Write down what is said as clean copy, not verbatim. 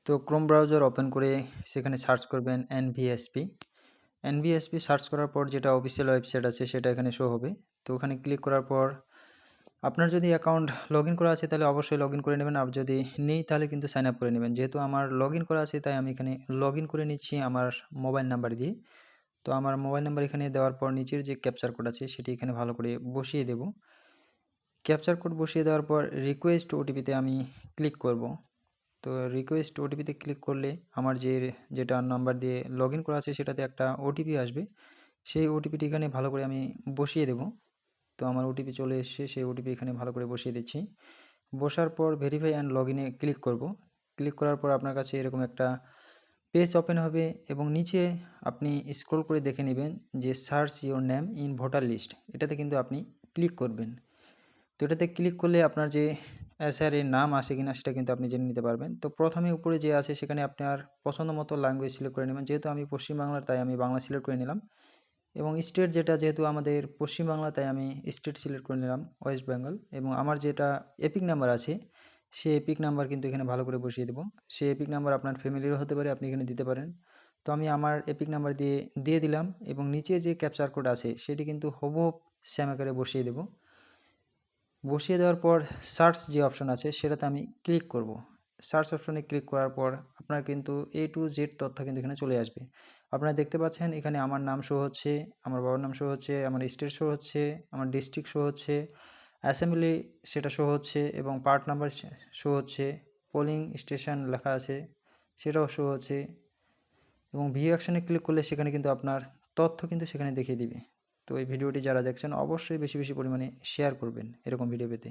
তো Chrome browser open করে সেখানে সার্চ করবেন এনভিএসপি। এনভিএসপি সার্চ করার পর যেটা অফিসিয়াল ওয়েবসাইট আছে সেটা এখানে শো হবে। তো ওখানে ক্লিক করার পর আপনার যদি অ্যাকাউন্ট লগ ইন করা আছে তাহলে অবশ্যই লগ ইন করে নেবেন, আর যদি নেই তাহলে কিন্তু সাইন আপ করে নেবেন। যেহেতু আমার লগ ইন করা আছে তাই আমি এখানে লগ ইন করে নিচ্ছি আমার মোবাইল নাম্বার দিয়ে। তো আমার মোবাইল নাম্বার এখানে দেওয়ার পর নিচের যে ক্যাপচার কোড আছে সেটি এখানে ভালো করে বসিয়ে দেব। ক্যাপচার কোড বসিয়ে দেওয়ার পর রিকোয়েস্ট ওটিপিতে আমি ক্লিক করব। তো রিকোয়েস্ট ওটিপিতে ক্লিক করলে আমার যেটা নাম্বার দিয়ে লগ ইন করা আছে সেটাতে একটা ওটিপি আসবে। সেই ওটিপিটি এখানে ভালো করে আমি বসিয়ে দেব। তো আমার ওটিপি চলে এসেছে, সেই ওটিপি এখানে ভালো করে বসিয়ে দিচ্ছি। বসার পর ভেরিফাই অ্যান্ড লগ ইনে ক্লিক করব। ক্লিক করার পর আপনার কাছে এরকম একটা পেজ ওপেন হবে এবং নিচে আপনি স্ক্রল করে দেখে নেবেন যে search your name in voter list, এটাতে কিন্তু আপনি ক্লিক করবেন। তো এটাতে ক্লিক করলে আপনার যে এসআরের নাম আসে কিনা সেটা কিন্তু আপনি জেনে নিতে পারবেন। তো প্রথমে উপরে যে আছে সেখানে আপনার পছন্দ মতো ল্যাঙ্গুয়েজ সিলেক্ট করে নেবেন। যেহেতু আমি পশ্চিমবাংলার তাই আমি বাংলা সিলেক্ট করে নিলাম, এবং স্টেট যেহেতু আমাদের পশ্চিমবাংলা তাই আমি স্টেট সিলেক্ট করে নিলাম ওয়েস্ট বেঙ্গল। এবং আমার যেটা এপিক নাম্বার আছে সেই এপিক নাম্বার কিন্তু এখানে ভালো করে বসিয়ে দেবো। সেই এপিক নাম্বার আপনার ফ্যামিলিরও হতে পারে, আপনি এখানে দিতে পারেন। তো আমি আমার এপিক নাম্বার দিয়ে দিলাম এবং নিচে যে ক্যাপচার কোড আছে সেটি কিন্তু হুবহু সেম আকারে বসিয়ে দেবো। বসিয়ে দেওয়ার পর সার্চ যে অপশন আছে সেটাতে আমি ক্লিক করব। সার্চ অপশনে ক্লিক করার পর আপনার কিন্তু A to Z তথ্য কিন্তু এখানে চলে আসবে। আপনারা দেখতে পাচ্ছেন এখানে আমার নাম শো হচ্ছে, আমার বাবার নাম শো হচ্ছে, আমার স্টেট শো হচ্ছে, আমার ডিস্ট্রিক্ট শো হচ্ছে, অ্যাসেম্বলি সেটা শো হচ্ছে এবং পার্ট নাম্বার শো হচ্ছে, পোলিং স্টেশন লেখা আছে সেটাও শো হচ্ছে, এবং ভিউ অ্যাকশনে ক্লিক করলে সেখানে কিন্তু আপনার তথ্য কিন্তু সেখানে দেখিয়ে দিবে। তো এই ভিডিওটি যারা দেখছেন অবশ্যই বেশি বেশি পরিমাণে শেয়ার করবেন এরকম ভিডিও পেতে।